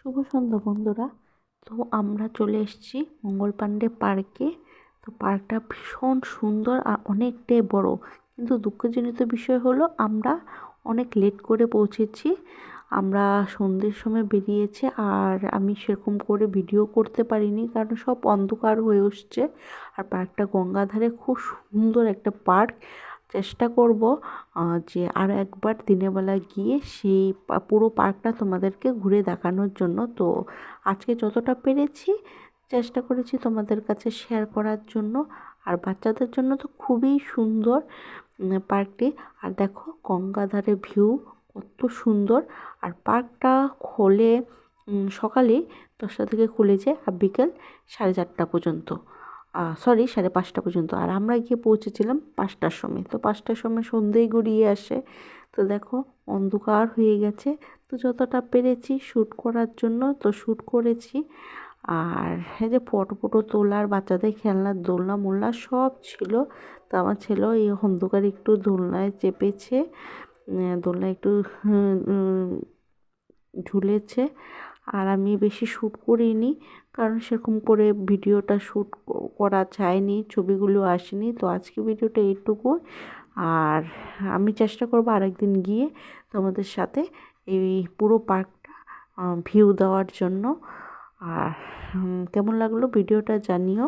শুভ সন্ধ্যা বন্ধুরা। তো আমরা চলে এসেছি মঙ্গল পাণ্ডে পার্কে। তো পার্কটা ভীষণ সুন্দর আর অনেকটাই বড়, কিন্তু দুঃখজনিত বিষয় হলো আমরা অনেক লেট করে পৌঁছেছি। আমরা সন্ধ্যের সময় বেরিয়েছি আর আমি সেরকম করে ভিডিও করতে পারিনি, কারণ সব অন্ধকার হয়ে আসছে। আর পার্কটা গঙ্গাধারে, খুব সুন্দর একটা পার্ক। চেষ্টা করব যে আর একবার দিনের বেলা গিয়ে সেই পুরো পার্কটা তোমাদেরকে ঘুরে দেখানোর জন্য। তো আজকে যতটা পেরেছি চেষ্টা করেছি তোমাদের কাছে শেয়ার করার জন্য। আর বাচ্চাদের জন্য তো খুবই সুন্দর পার্কটি। আর দেখো গঙ্গাধারে ভিউ কত সুন্দর। আর পার্কটা খোলে সকালে 10টা থেকে খুলে যায় আর বিকেল 4:30 পর্যন্ত, সরি 5:30 পর্যন্ত। আর আমরা গিয়ে পৌঁছেছিলাম 5টার সময়। তো 5টার সময় সন্ধ্যেই গড়িয়ে আসে। তো দেখো অন্ধকার হয়ে গেছে। তো যতটা পেরেছি শ্যুট করার জন্য তো শ্যুট করেছি। আর এই যে ফটো তোলার, বাচ্চাদের খেলনার দোলনা মোলনা সব ছিল। তো আমার ছেলেও এই অন্ধকারে একটু দোলনায় চেপেছে, দোলনায় একটু ঝুলেছে। আর আমি বেশি শ্যুট করিনি, কারণ সেরকম করে ভিডিওটা শ্যুট করা যায়নি, ছবিগুলো আসেনি। তো আজকে ভিডিওটা এইটুকু। আর আমি চেষ্টা করবো আরেকদিন গিয়ে তোমাদের সাথে এই পুরো পার্কটা ভিউ দেওয়ার জন্য। আর কেমন লাগলো ভিডিওটা জানিও।